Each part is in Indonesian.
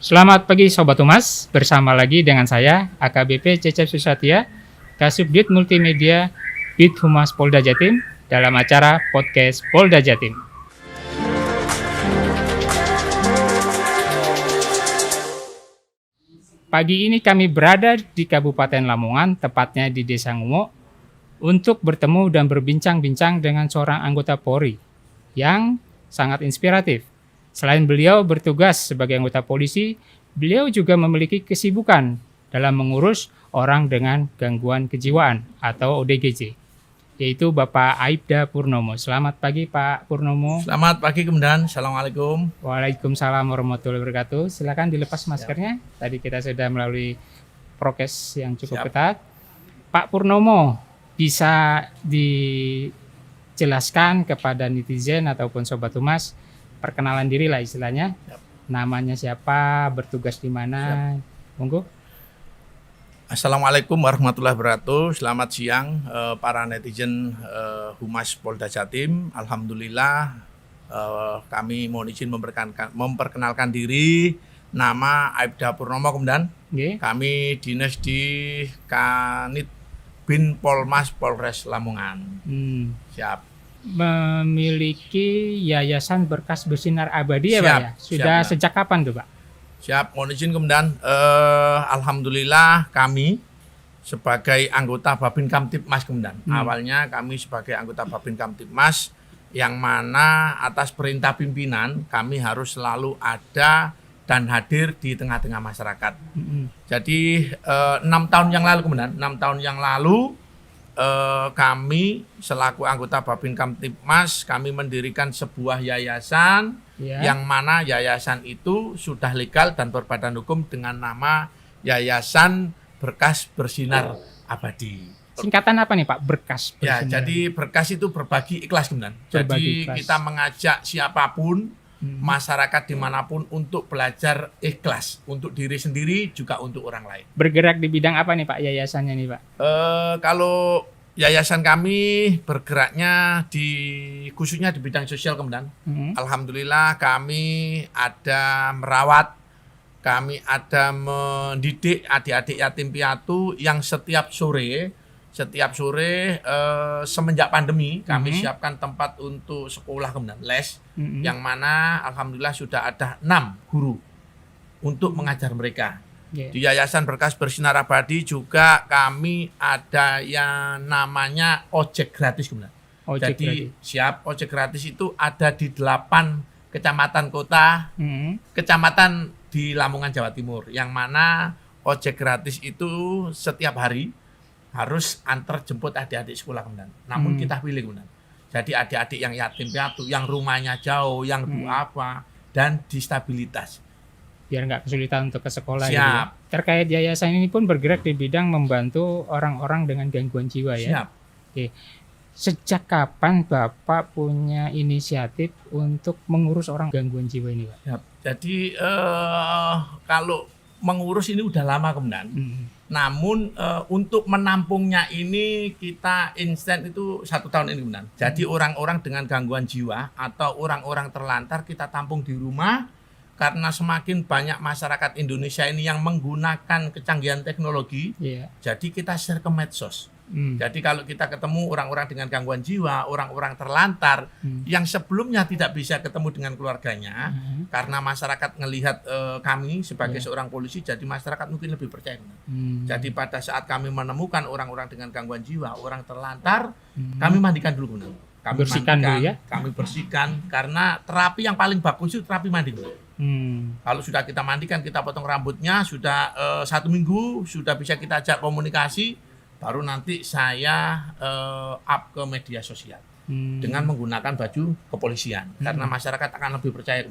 Selamat pagi Sobat Humas, bersama lagi dengan saya AKBP Cecep Susatya, Kasubdit Multimedia Bid Humas Polda Jatim dalam acara Podcast Polda Jatim. Pagi ini kami berada di Kabupaten Lamongan, tepatnya di Desa Ngumo, untuk bertemu dan berbincang-bincang dengan seorang anggota Polri yang sangat inspiratif. Selain beliau bertugas sebagai anggota polisi, beliau juga memiliki kesibukan dalam mengurus orang dengan gangguan kejiwaan atau ODGJ, yaitu Bapak Aibda Purnomo. Selamat pagi Pak Purnomo. Selamat pagi Kemendan, Assalamualaikum. Waalaikumsalam warahmatullahi wabarakatuh. Silakan dilepas maskernya. Tadi kita sudah melalui prokes yang cukup ketat. Pak Purnomo, bisa dijelaskan kepada netizen ataupun Sobat Humas, perkenalan diri lah istilahnya. Namanya siapa, bertugas di mana? Monggo. Assalamualaikum warahmatullahi wabarakatuh. Selamat siang para netizen Humas Polda Jatim. Alhamdulillah kami mohon izin memperkenalkan diri. Nama Aibda Purnomo Kemendan. Kami dinas di Kanit Bin Polmas Polres Lamongan. Siap. Memiliki Yayasan Berkas Bersinar Abadi ya Pak ya? Sudah sejak kapan tuh Pak? Siap, mohon izin Kemendan. Alhamdulillah kami sebagai anggota Babin Kamtibmas Kemendan. Awalnya kami sebagai anggota Babin Kamtibmas yang mana atas perintah pimpinan kami harus selalu ada dan hadir di tengah-tengah masyarakat. Jadi 6 tahun yang lalu Kemendan, 6 tahun yang lalu kami selaku anggota Babin Kamtibmas kami mendirikan sebuah yayasan yang mana yayasan itu sudah legal dan berbadan hukum dengan nama Yayasan Berkas Bersinar Abadi. Singkatan apa nih Pak, Berkas Bersinar? Ya, jadi berkas itu berbagi ikhlas Kemendan. Jadi kita mengajak siapapun masyarakat dimanapun untuk belajar ikhlas untuk diri sendiri juga untuk orang lain. Bergerak di bidang apa nih Pak yayasannya nih Pak? Kalau yayasan kami bergeraknya khususnya di bidang sosial Kemendan. Alhamdulillah kami ada merawat, kami ada mendidik adik-adik yatim piatu yang setiap sore semenjak pandemi kami siapkan tempat untuk sekolah Kemendan, les, yang mana alhamdulillah sudah ada 6 guru untuk mengajar mereka. Di Yayasan Berkas Bersinar Abadi juga kami ada yang namanya ojek gratis Kemendan. Jadi siap, ojek gratis itu ada di 8 kecamatan kota, kecamatan di Lamongan Jawa Timur, yang mana ojek gratis itu setiap hari harus antar jemput adik-adik sekolah Kemendan. Namun kita pilih Kemendan. Jadi adik-adik yang yatim piatu, yang rumahnya jauh, yang duafa, dan disabilitas. Biar nggak kesulitan untuk ke sekolah. Siap. Gitu ya. Terkait yayasan ini pun bergerak di bidang membantu orang-orang dengan gangguan jiwa ya. Siap. Oke. Sejak kapan Bapak punya inisiatif untuk mengurus orang gangguan jiwa ini Pak? Siap. Jadi kalau mengurus ini udah lama Kemendan. Namun untuk menampungnya ini kita instan itu 1 tahun ini Kemendan. Jadi orang-orang dengan gangguan jiwa atau orang-orang terlantar kita tampung di rumah karena semakin banyak masyarakat Indonesia ini yang menggunakan kecanggihan teknologi. Jadi kita share ke medsos. Jadi kalau kita ketemu orang-orang dengan gangguan jiwa, orang-orang terlantar yang sebelumnya tidak bisa ketemu dengan keluarganya karena masyarakat melihat kami sebagai seorang polisi, jadi masyarakat mungkin lebih percaya. Jadi pada saat kami menemukan orang-orang dengan gangguan jiwa, orang terlantar, kami mandikan dulu. Kami bersihkan dulu ya? Kami bersihkan karena terapi yang paling bagus itu terapi mandi. Kalau sudah kita mandikan, kita potong rambutnya, sudah 1 minggu, sudah bisa kita ajak komunikasi, baru nanti saya up ke media sosial dengan menggunakan baju kepolisian karena masyarakat akan lebih percaya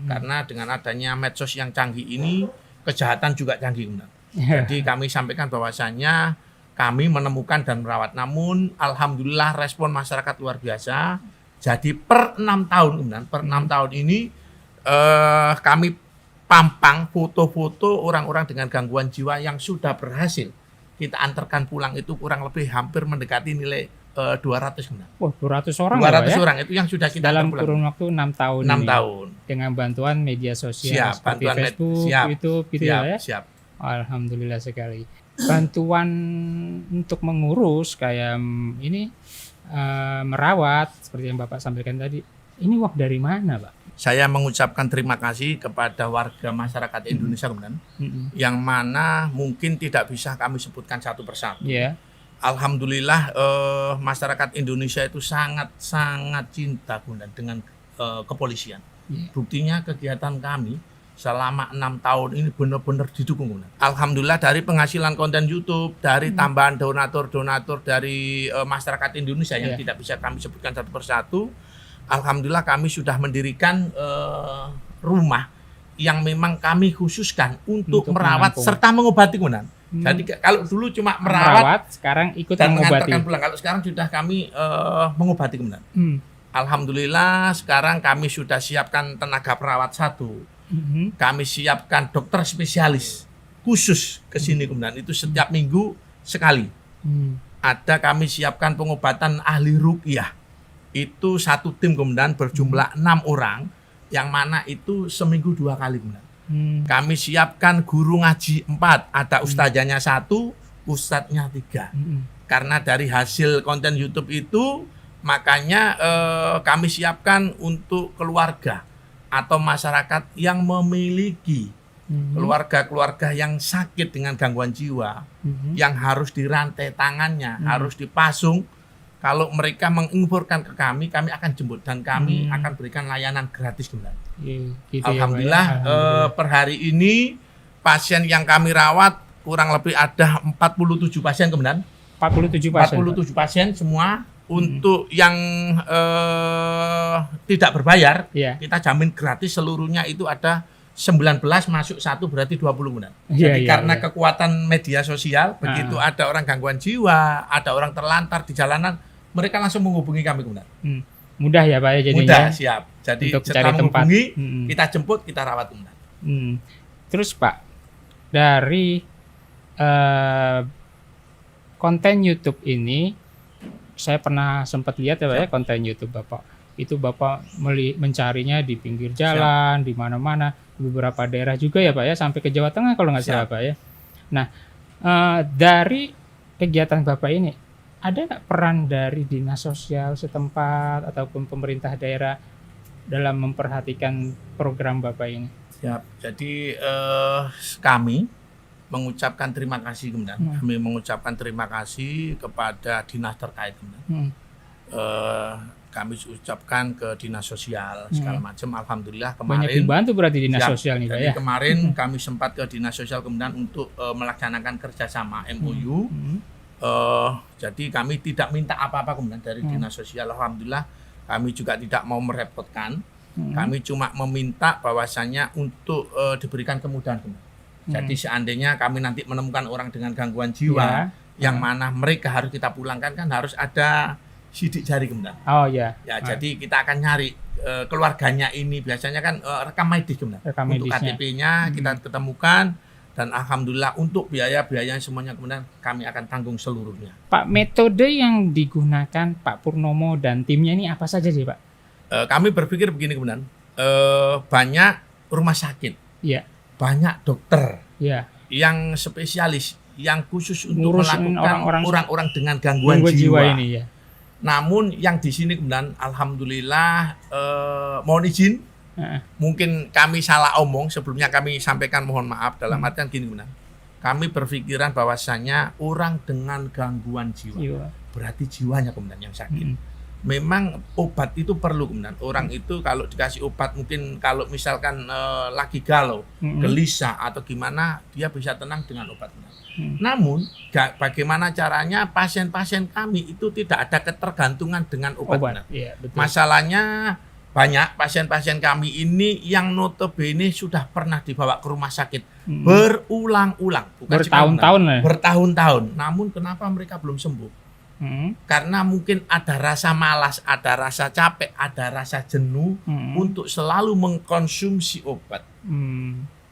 karena dengan adanya medsos yang canggih ini kejahatan juga canggih Jadi kami sampaikan bahwasannya kami menemukan dan merawat, namun alhamdulillah respon masyarakat luar biasa. Jadi per 6 tahun ini kami pampang foto-foto orang-orang dengan gangguan jiwa yang sudah berhasil kita antarkan pulang itu kurang lebih hampir mendekati nilai 200 Komandan. Wah, 200 orang 200 ya, Pak, ya? orang itu yang sudah kita Dalam terpulang. kurun waktu 6 tahun 6 ini. tahun. Dengan bantuan media sosial Siap, seperti bantuan Facebook, siap, YouTube gitu siap, ya. siap. Alhamdulillah sekali. Bantuan untuk mengurus kayak ini merawat seperti yang Bapak sampaikan tadi. Ini uang dari mana, Pak? Saya mengucapkan terima kasih kepada warga masyarakat Indonesia Komandan, yang mana mungkin tidak bisa kami sebutkan satu persatu. Iya. Alhamdulillah masyarakat Indonesia itu sangat cinta Komandan dengan kepolisian. Yeah. Buktinya kegiatan kami selama 6 tahun ini benar-benar didukung Komandan. Alhamdulillah dari penghasilan konten YouTube, dari tambahan donatur dari masyarakat Indonesia yang tidak bisa kami sebutkan satu persatu. Alhamdulillah kami sudah mendirikan rumah yang memang kami khususkan untuk merawat menampung serta mengobati Komandan. Jadi kalau dulu cuma merawat sekarang ikut dan mengobati. mengantarkan pulang. Kalau sekarang sudah kami mengobati Komandan. Alhamdulillah sekarang kami sudah siapkan tenaga perawat 1. Kami siapkan dokter spesialis khusus ke sini Komandan. Itu setiap minggu sekali. Ada kami siapkan pengobatan ahli ruqyah. Itu 1 tim Komandan berjumlah 6 orang yang mana itu seminggu 2 kali Komandan. Kami siapkan guru ngaji 4, ada ustazanya 1, ustadznya 3. Karena dari hasil konten YouTube itu makanya kami siapkan untuk keluarga atau masyarakat yang memiliki keluarga-keluarga yang sakit dengan gangguan jiwa, yang harus dirantai tangannya, harus dipasung. Kalau mereka menginformasikan ke kami akan jemput dan kami akan berikan layanan gratis Komandan. Gitu Alhamdulillah, ya, Pak, ya. per hari ini pasien yang kami rawat kurang lebih ada 47 pasien Komandan. 47 pasien. 47 pasien semua. Untuk yang tidak berbayar, kita jamin gratis seluruhnya itu ada 19 masuk 1 berarti 20 Komandan. Jadi karena kekuatan media sosial, begitu ada orang gangguan jiwa, ada orang terlantar di jalanan, mereka langsung menghubungi kami Komandan. Mudah ya Pak ya jadinya. Mudah, siap. Jadi untuk setelah menghubungi, kita jemput, kita rawat Komandan. Terus Pak, dari konten YouTube ini, saya pernah sempat lihat ya Pak ya konten YouTube Bapak. Itu Bapak mencarinya di pinggir jalan, di mana-mana, beberapa daerah juga ya Pak ya, sampai ke Jawa Tengah kalau nggak salah Pak ya. Nah, dari kegiatan Bapak ini, ada nggak peran dari dinas sosial setempat ataupun pemerintah daerah dalam memperhatikan program Bapak ini? Siap. Jadi kami mengucapkan terima kasih Komandan. Kami mengucapkan terima kasih kepada dinas terkait Komandan. Kami ucapkan ke dinas sosial segala macam. Alhamdulillah kemarin banyak dibantu berarti dinas sosial nih Pak ya. Kemarin kami sempat ke dinas sosial Komandan untuk melaksanakan kerjasama MOU. Jadi kami tidak minta apa-apa Komandan dari dinas sosial. Alhamdulillah kami juga tidak mau merepotkan. Kami cuma meminta bahwasannya untuk diberikan kemudahan Komandan. Jadi seandainya kami nanti menemukan orang dengan gangguan jiwa yang mana mereka harus kita pulangkan, kan harus ada sidik jari Komandan. Oh iya. Ya, jadi kita akan nyari keluarganya ini, biasanya kan rekam medis Komandan. Untuk KTP-nya kita ketemukan, dan alhamdulillah untuk biaya-biaya semuanya Komandan kami akan tanggung seluruhnya. Pak, metode yang digunakan Pak Purnomo dan timnya ini apa saja sih Pak? Kami berpikir begini Komandan, banyak rumah sakit. Iya. Banyak dokter yang spesialis, yang khusus untuk melakukan orang-orang dengan gangguan jiwa ini ya. Namun yang di sini Komandan, alhamdulillah mohon izin, mungkin kami salah omong, sebelumnya kami sampaikan mohon maaf dalam artian gini Komandan. Kami berpikiran bahwasannya orang dengan gangguan jiwa. Berarti jiwanya Komandan yang sakit. Memang obat itu perlu Komandan. Orang itu kalau dikasih obat, mungkin kalau misalkan lagi galau, gelisah atau gimana, dia bisa tenang dengan obat. Namun bagaimana caranya pasien-pasien kami itu tidak ada ketergantungan dengan obat. Iya, betul. Masalahnya banyak pasien-pasien kami ini yang notabene sudah pernah dibawa ke rumah sakit berulang-ulang, bertahun-tahun. Namun kenapa mereka belum sembuh? Karena mungkin ada rasa malas, ada rasa capek, ada rasa jenuh untuk selalu mengkonsumsi obat.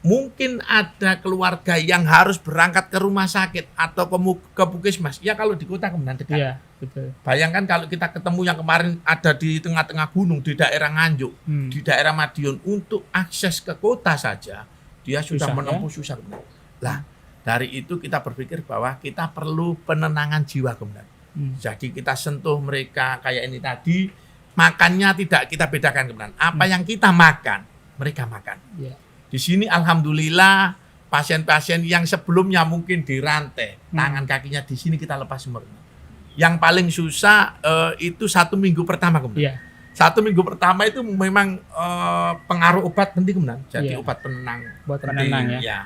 mungkin ada keluarga yang harus berangkat ke rumah sakit atau ke puskesmas. Ya kalau di kota kemudian dekat. Iya, betul. Bayangkan kalau kita ketemu yang kemarin ada di tengah-tengah gunung di daerah Nganjuk, di daerah Madiun, untuk akses ke kota saja dia sudah Susah, menempuh susah kemudian. Lah, dari itu kita berpikir bahwa kita perlu penenangan jiwa kemudian. Jadi kita sentuh mereka kayak ini tadi, makannya tidak kita bedakan kemudian. Apa yang kita makan, mereka makan. Iya. Di sini alhamdulillah pasien-pasien yang sebelumnya mungkin dirantai, tangan kakinya di sini kita lepas semua. Yang paling susah itu 1 minggu pertama kemudian. Iya. 1 minggu pertama itu memang pengaruh obat penting kemudian. Jadi Iya. obat penenang. Buat penting, penenang ya. Ya.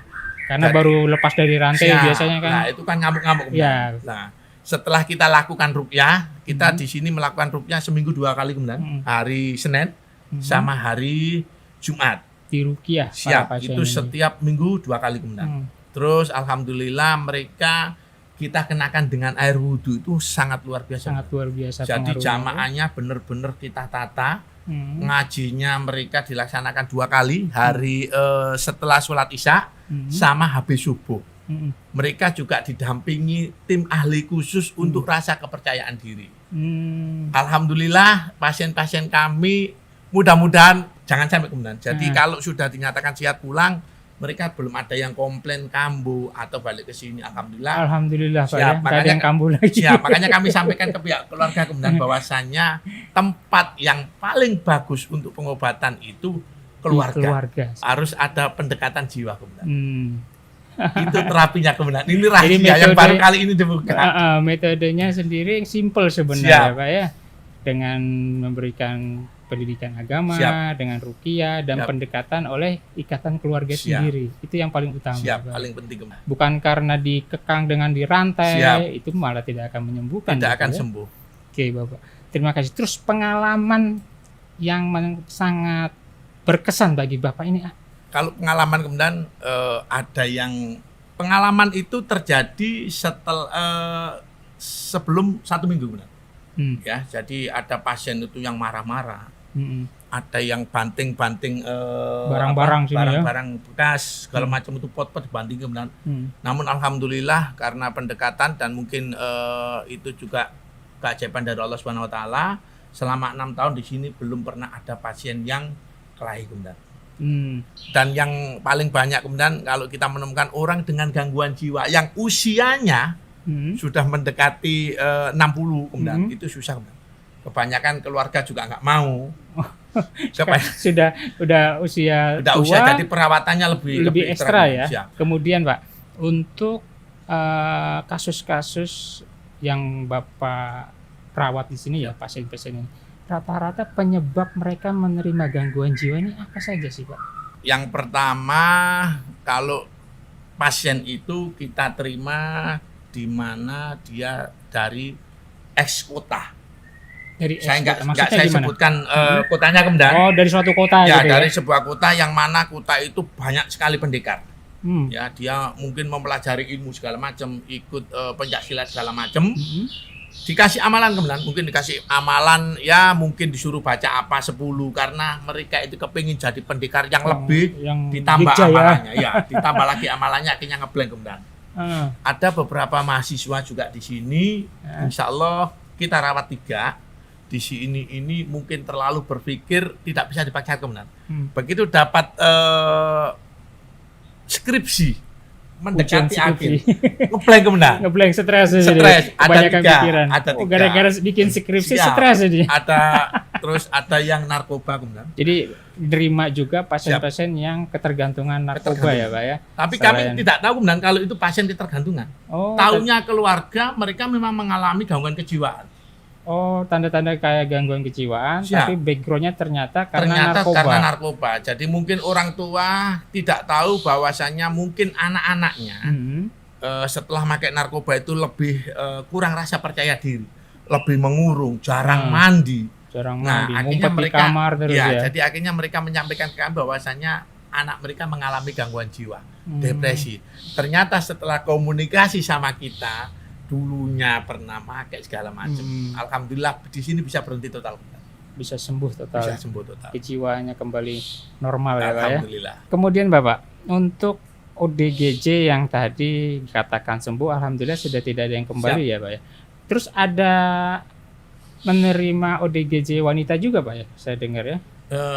Karena Jadi, baru lepas dari rantai siap. biasanya kan. Nah, itu kan ngamuk-ngamuk kemudian. Iya. Nah, setelah kita lakukan ruqyah, kita di sini melakukan ruqyah seminggu 2 kali kemudian. Hari Senin sama hari Jumat. Di Ruqyah Siap, itu setiap minggu 2 kali kemudian. Terus alhamdulillah mereka kita kenakan dengan air wudhu itu sangat luar biasa. Sangat luar biasa. Jadi pengaruhnya. jamaahnya benar-benar kita tata. Ngajinya mereka dilaksanakan 2 kali, hari setelah sholat isya sama habis subuh. Mereka juga didampingi tim ahli khusus untuk rasa kepercayaan diri. Alhamdulillah pasien-pasien kami mudah-mudahan jangan sampai kemudian. Jadi kalau sudah dinyatakan sehat pulang, mereka belum ada yang komplain kambuh atau balik ke sini. Alhamdulillah. Pak ya, nggak ada yang kambuh lagi. Siap, makanya kami sampaikan ke pihak keluarga kemudian bahwasannya tempat yang paling bagus untuk pengobatan itu keluarga. Harus ada pendekatan jiwa kemudian. Itu terapinya kemudian. Ini rahasia yang baru kali ini dibuka. Metodenya sendiri simple sebenarnya Pak ya. Dengan memberikan pendidikan agama, dengan ruqyah dan pendekatan oleh ikatan keluarga sendiri. Itu yang paling utama. Paling penting. Bukan karena dikekang dengan dirantai, itu malah tidak akan menyembuhkan. Tidak akan sembuh. Oke, Bapak. Terima kasih. Terus pengalaman yang sangat berkesan bagi Bapak ini. Kalau pengalaman kemudian ada yang pengalaman itu terjadi sebelum 1 minggu kemudian. Ya, jadi ada pasien itu yang marah-marah. Ada yang banting-banting barang-barang bekas segala macam itu pot-pot dibanting kemudian. Namun alhamdulillah karena pendekatan dan mungkin itu juga keajaiban dari Allah Subhanahu wa taala, selama 6 tahun di sini belum pernah ada pasien yang kelahi kemudian. Dan yang paling banyak kemudian kalau kita menemukan orang dengan gangguan jiwa yang usianya sudah mendekati 60 kemudian itu susah kemudian. Kebanyakan keluarga juga nggak mau. Udah usia tua, jadi perawatannya lebih ekstra ya. Siap. Kemudian Pak, untuk kasus-kasus yang Bapak rawat di sini ya, pasien-pasien ini, rata-rata penyebab mereka menerima gangguan jiwa ini apa saja sih Pak? Yang pertama, kalau pasien itu kita terima di mana dia dari ex kota. Saya nggak saya sebutkan kotanya kemudian. Oh, dari suatu kota ya, gitu dari sebuah kota yang mana kota itu banyak sekali pendekar. Ya, dia mungkin mempelajari ilmu segala macam, ikut pencaksilat segala macam. Dikasih amalan kemudian, mungkin dikasih amalan ya mungkin disuruh baca apa 10 karena mereka itu kepingin jadi pendekar yang lebih, yang ditambah amalannya ya, ditambah lagi amalannya akhirnya ngeblank kemudian. Ada beberapa mahasiswa juga di sini, insya Allah kita rawat 3. Di sini ini mungkin terlalu berpikir tidak bisa dipakai kemudian. Begitu dapat skripsi mendekati akhir, ngeblank kemudian. Ngeblank, stres. Ada 3. Ada 3. Gara-gara bikin skripsi stres jadi. Terus ada yang narkoba kemudian. Jadi diterima juga pasien-pasien yang ketergantungan narkoba ya Pak ya. Tapi kami tidak tahu kemudian kalau itu pasien ketergantungan. Taunya keluarga mereka memang mengalami gangguan kejiwaan. Oh, tanda-tanda kayak gangguan kejiwaan, tapi backgroundnya ternyata karena narkoba. Jadi mungkin orang tua tidak tahu bahwasannya mungkin anak-anaknya setelah pakai narkoba itu lebih kurang rasa percaya diri, lebih mengurung, jarang mandi. Akhirnya mereka kamar terus ya. Jadi akhirnya mereka menyampaikan ke kami bahwasannya anak mereka mengalami gangguan jiwa, depresi. Ternyata setelah komunikasi sama kita, dulunya pernah pakai segala macam. Alhamdulillah di sini bisa berhenti total. Bisa sembuh total. Bisa sembuh total. Kejiwaannya kembali normal ya Pak ya. Alhamdulillah. Kemudian Bapak, untuk ODGJ yang tadi katakan sembuh, alhamdulillah sudah tidak ada yang kembali ya Pak ya. Terus ada menerima ODGJ wanita juga Pak ya, saya dengar ya.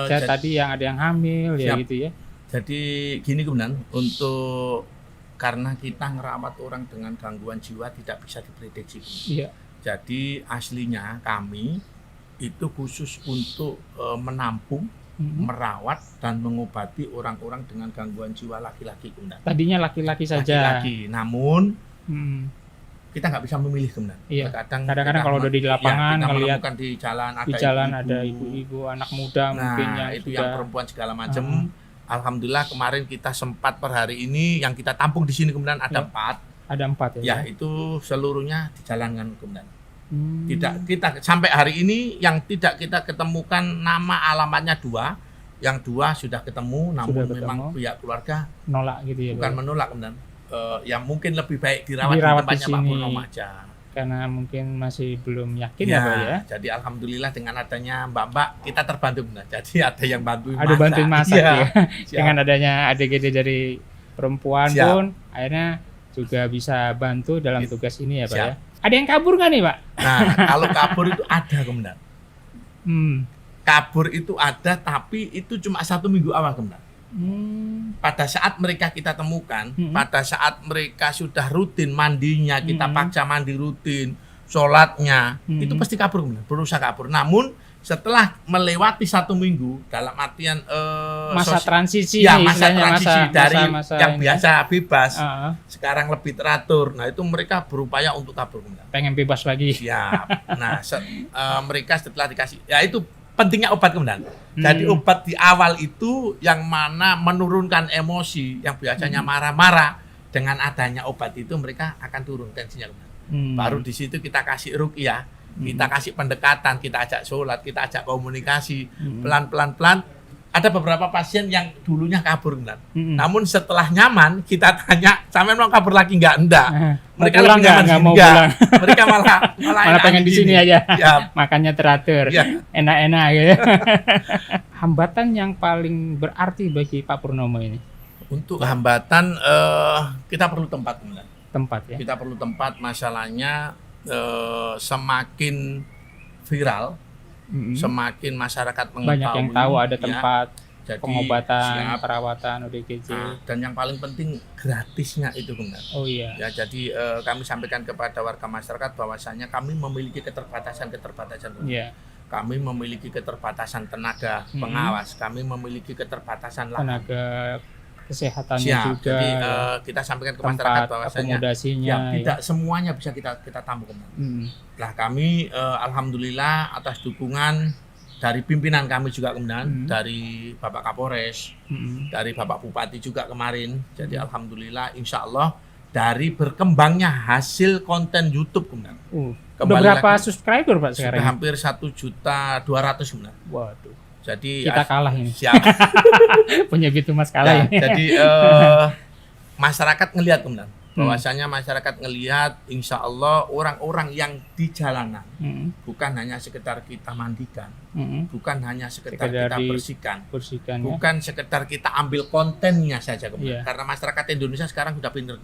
Saya tadi yang ada yang hamil ya gitu ya. Jadi gini kemudian untuk karena kita ngerawat orang dengan gangguan jiwa tidak bisa diprediksi. Iya. Jadi aslinya kami itu khusus untuk menampung, merawat dan mengobati orang-orang dengan gangguan jiwa laki-laki kemudian. Tadinya laki-laki saja. Laki-laki, namun kita nggak bisa memilih kemudian. Iya. Kadang-kadang kalau udah di lapangan kita ngelihat menemukan di jalan ada ibu-ibu, anak muda mungkin yang itu sudah, yang perempuan segala macam. Alhamdulillah kemarin kita sempat per hari ini yang kita tampung di sini kemudian ada 4. Ada 4 ya. Ya itu seluruhnya dijalankan kemudian. Tidak kita sampai hari ini yang tidak kita ketemukan nama alamatnya 2, yang 2 sudah ketemu, namun memang pihak keluarga nolak gitu ya. Bukan menolak kemudian. Yang mungkin lebih baik dirawat di tempatnya Pak Purnomo aja. Karena mungkin masih belum yakin ya Pak ya. Jadi alhamdulillah dengan adanya Mbak kita terbantu benar. Jadi ada yang bantuin masak. Ada bantuin masak ya. Dengan adanya ADGD dari perempuan pun akhirnya juga bisa bantu dalam tugas ini ya Pak ya. Ada yang kabur nggak nih Pak? Nah kalau kabur itu ada kemudian. Kabur itu ada tapi itu cuma 1 minggu awal kemudian. Pada saat mereka kita temukan, pada saat mereka sudah rutin mandinya, kita paksa mandi rutin, sholatnya, itu pasti kabur, berusaha kabur. Namun setelah melewati 1 minggu, dalam artian masa transisi, masa transisi dari masa yang biasa bebas, sekarang lebih teratur. Nah itu mereka berupaya untuk kabur. Pengen bebas lagi. Siap. Nah mereka setelah dikasih, ya itu pentingnya obat kemudian. Jadi obat di awal itu yang mana menurunkan emosi yang biasanya marah-marah, dengan adanya obat itu mereka akan turun tensinya kemudian. Baru di situ kita kasih ruqyah, kita kasih pendekatan, kita ajak sholat, kita ajak komunikasi, pelan-pelan. Ada beberapa pasien yang dulunya kabur kemudian. Namun setelah nyaman kita tanya, sampai mau kabur lagi enggak? Mereka lebih nyaman nggak mau pulang. Mereka malah pengen di sini aja. Ya. Makannya teratur, enak-enak gitu. Hambatan yang paling berarti bagi Pak Purnomo ini? Untuk hambatan kita perlu tempat kemudian. Tempat ya. Kita perlu tempat, masalahnya semakin viral, semakin masyarakat mengetahui. Banyak yang tahu ada tempat jadi, pengobatan, perawatan ODGJ. Dan yang paling penting gratisnya itu benar. Oh iya. Ya, jadi kami sampaikan kepada warga masyarakat bahwasanya kami memiliki keterbatasan. Iya. Kami memiliki keterbatasan tenaga pengawas, kami memiliki keterbatasan tenaga kesehatannya juga. Jadi kita sampaikan ke masyarakat bahwasanya tidak semuanya bisa kita tampung. Nah kami alhamdulillah atas dukungan dari pimpinan kami juga kemudian, dari Bapak Kapolres, dari Bapak Bupati juga kemarin. Jadi alhamdulillah insya Allah dari berkembangnya hasil konten YouTube kemudian. Udah berapa subscriber Pak sekarang? Sudah hampir 1.200.000 kemudian. Waduh. Jadi kita kalah ini. Siap. Punya Gitu Mas kalah ini. Jadi masyarakat ngelihat kemudian bahwasanya masyarakat ngelihat insya Allah orang-orang yang di jalanan bukan hanya sekedar kita mandikan, bukan hanya sekedar kita bersihkan, bukan sekedar kita ambil kontennya saja kemudian. Karena masyarakat Indonesia sekarang sudah pinter.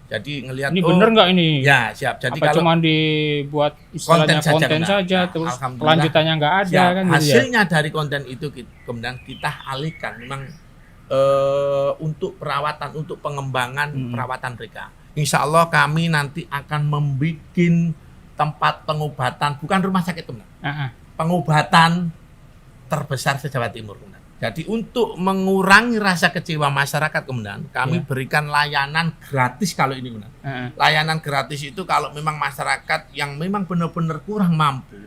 Jadi ngelihat ini bener nggak ini? Ya siap. Jadi kalau cuma dibuat istilahnya konten saja terus kelanjutannya nggak ada kan? Hasilnya dari konten itu kemudian kita alihkan memang untuk perawatan, untuk pengembangan perawatan mereka. Insya Allah kami nanti akan membuat tempat pengobatan, bukan rumah sakit teman, pengobatan terbesar se-Jawa Timur. Jadi untuk mengurangi rasa kecewa masyarakat kemudian kami berikan layanan gratis kalau ini benar. Layanan gratis itu kalau memang masyarakat yang memang benar-benar kurang mampu,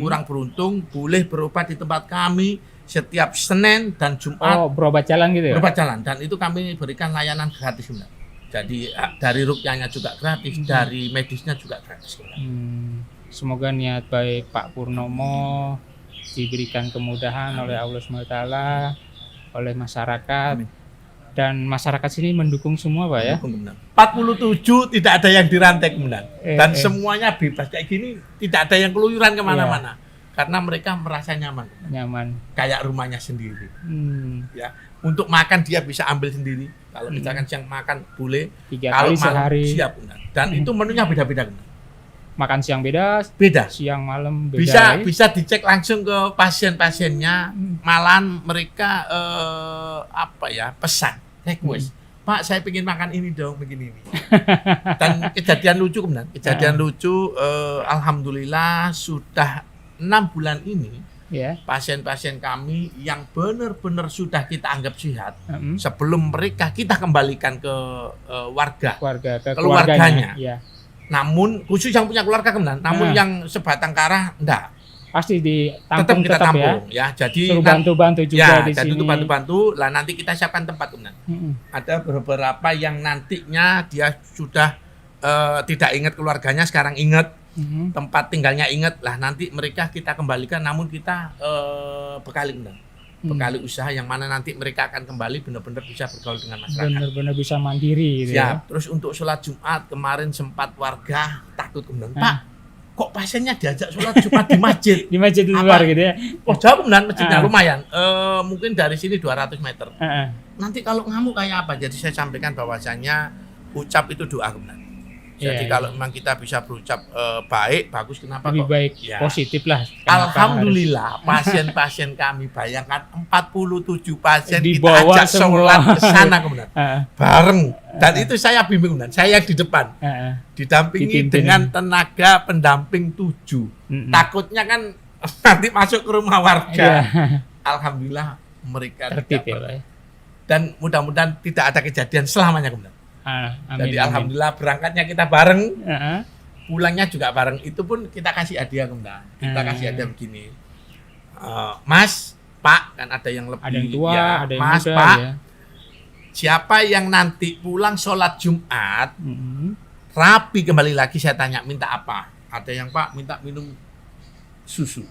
kurang beruntung, boleh berobat di tempat kami setiap Senin dan Jumat. Berobat jalan gitu ya? Berobat jalan, dan itu kami berikan layanan gratis benar. Jadi dari ruqyahnya juga gratis, dari medisnya juga gratis. Semoga niat baik Pak Purnomo diberikan kemudahan oleh Allah SWT, oleh masyarakat. Dan masyarakat sini mendukung semua Pak ya? 47 tidak ada yang dirantai kemudian. Dan semuanya bebas kayak gini, tidak ada yang keluyuran kemana-mana. Karena mereka merasa nyaman. Kayak rumahnya sendiri. Ya. Untuk makan dia bisa ambil sendiri. Kalau misalkan siang makan boleh. 3 Kalau kali sehari. siap Komandan. Dan itu menunya beda-beda Komandan. Makan siang beda, Beda. siang malam beda. Bisa dicek langsung ke pasien-pasiennya. Malahan mereka pesan, request. Pak, saya pengen makan ini dong, begini ini. Dan kejadian lucu Komandan. Lucu, alhamdulillah sudah 6 bulan ini Ya. pasien-pasien kami yang benar-benar sudah kita anggap sehat, sebelum mereka kita kembalikan ke Keluarganya. keluarganya. Ya. Namun khusus yang punya keluarga Komandan, namun yang sebatang kara enggak. Pasti ditampung Kita tetap tampung ya. Jadi Suruh bantu-bantu juga di jadi sini. untuk bantu-bantu. Lah nanti kita siapkan tempat Komandan. Ada beberapa yang nantinya dia sudah tidak ingat keluarganya, sekarang ingat. Tempat tinggalnya ingat lah, nanti mereka kita kembalikan, namun kita bekali Komandan. Bekali usaha yang mana nanti mereka akan kembali benar-benar bisa bergaul dengan masyarakat. Benar-benar bisa mandiri gitu ya. Terus untuk sholat Jumat kemarin sempat warga takut Komandan. Pak, kok pasiennya diajak sholat Jumat di masjid? Di masjid di luar gitu ya. Oh jauh Komandan, masjidnya lumayan. Mungkin dari sini 200 meter. Nanti kalau ngamuk kayak apa? Jadi saya sampaikan bahwasannya ucap itu doa Komandan. Jadi kalau memang kita bisa berucap baik, bagus, kenapa lebih kok? baik positif lah. Alhamdulillah pasien-pasien kami, bayangkan 47 pasien Dibawa kita ajak semua. sholat ke sana Komandan. Bareng. Dan itu saya bimbing Komandan, saya yang di depan. Didampingi dengan tenaga pendamping 7. Takutnya kan nanti masuk ke rumah warga. Alhamdulillah mereka tertib ya, Pak. Dan mudah-mudahan tidak ada kejadian selamanya Komandan. Amin, Jadi amin. alhamdulillah berangkatnya kita bareng, pulangnya juga bareng. Itu pun kita kasih hadiah Komandan. Kita kasih hadiah begini, Mas, Pak, kan ada yang lebih, ada yang tua, ada yang Mas, muda, Pak, ya. Siapa yang nanti pulang sholat Jumat, rapi kembali lagi, saya tanya minta apa? Ada yang Pak minta minum susu,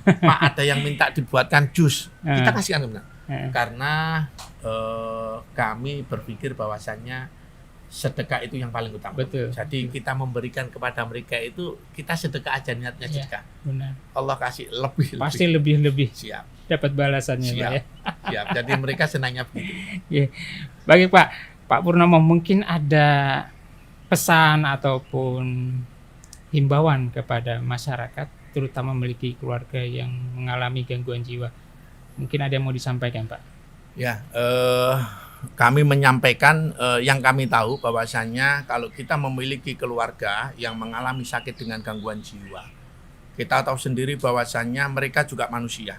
Pak ada yang minta dibuatkan jus, kita kasihkan Komandan. Karena kami berpikir bahwasannya sedekah itu yang paling utama. Betul. Jadi kita memberikan kepada mereka itu, kita sedekah aja, niatnya sedekah. Benar. Allah kasih lebih. Pasti lebih. Siap. Dapat balasannya, Siap. Pak ya. Siap. Jadi mereka senangnya begitu. Baik Pak Purnomo, mungkin ada pesan ataupun himbauan kepada masyarakat, terutama memiliki keluarga yang mengalami gangguan jiwa. Mungkin ada yang mau disampaikan, Pak? Ya, kami menyampaikan yang kami tahu bahwasannya kalau kita memiliki keluarga yang mengalami sakit dengan gangguan jiwa, kita tahu sendiri bahwasannya mereka juga manusia.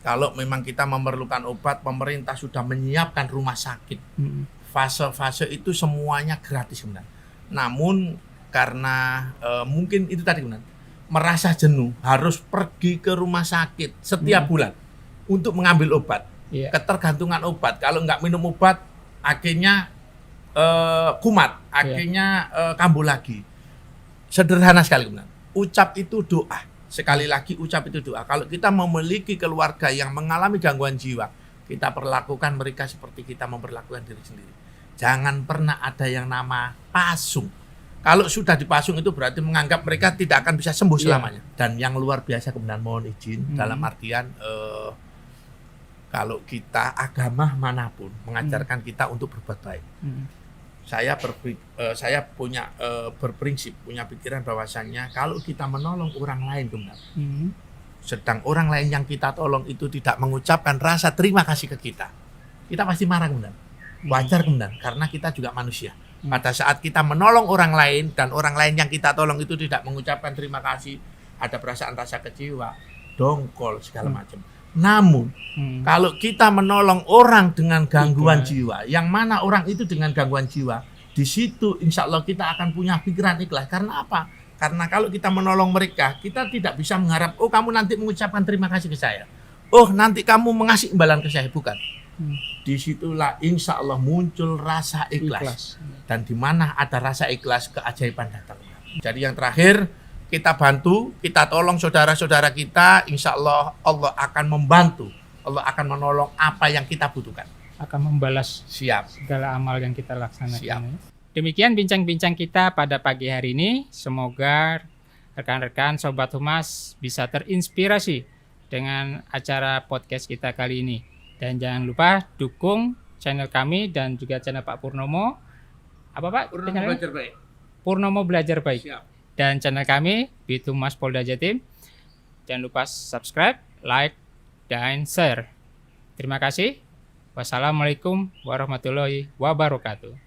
Kalau memang kita memerlukan obat, pemerintah sudah menyiapkan rumah sakit. Fase-fase itu semuanya gratis Komandan. Namun karena mungkin itu tadi Komandan, merasa jenuh harus pergi ke rumah sakit setiap bulan untuk mengambil obat. Ketergantungan obat, kalau nggak minum obat akhirnya kumat, akhirnya kambuh lagi. Sederhana sekali Komandan. Ucap itu doa. Sekali lagi ucap itu doa. Kalau kita memiliki keluarga yang mengalami gangguan jiwa, kita perlakukan mereka seperti kita memperlakukan diri sendiri. Jangan pernah ada yang nama pasung. Kalau sudah dipasung itu berarti menganggap mereka tidak akan bisa sembuh selamanya. Dan yang luar biasa Komandan, mohon izin dalam artian kalau kita agama manapun mengajarkan kita untuk berbuat baik. Saya punya berprinsip, punya pikiran bahwasannya kalau kita menolong orang lain Komandan, sedang orang lain yang kita tolong itu tidak mengucapkan rasa terima kasih ke kita pasti marah Komandan. Wajar Komandan, karena kita juga manusia. Pada saat kita menolong orang lain dan orang lain yang kita tolong itu tidak mengucapkan terima kasih, ada perasaan rasa kecewa, dongkol segala macam. Namun kalau kita menolong orang dengan gangguan jiwa, yang mana orang itu dengan gangguan jiwa, di situ insya Allah kita akan punya pikiran ikhlas. Karena apa? Karena kalau kita menolong mereka, kita tidak bisa mengharap, oh kamu nanti mengucapkan terima kasih ke saya, oh nanti kamu mengasih imbalan ke saya, bukan. Disitulah insya Allah muncul rasa ikhlas. Dan di mana ada rasa ikhlas, keajaiban datang. Jadi yang terakhir, kita bantu, kita tolong saudara-saudara kita, insya Allah Allah akan membantu, Allah akan menolong apa yang kita butuhkan. Akan membalas segala amal yang kita laksanakan. Demikian bincang-bincang kita pada pagi hari ini. Semoga rekan-rekan Sobat Humas bisa terinspirasi dengan acara podcast kita kali ini. Dan jangan lupa dukung channel kami dan juga channel Pak Purnomo. Apa Pak? Purnomo Channelnya? Belajar Baik. Purnomo Belajar Baik. Siap. Dan channel kami Bitumas Polda Jatim. Jangan lupa subscribe, like, dan share. Terima kasih. Wassalamualaikum warahmatullahi wabarakatuh.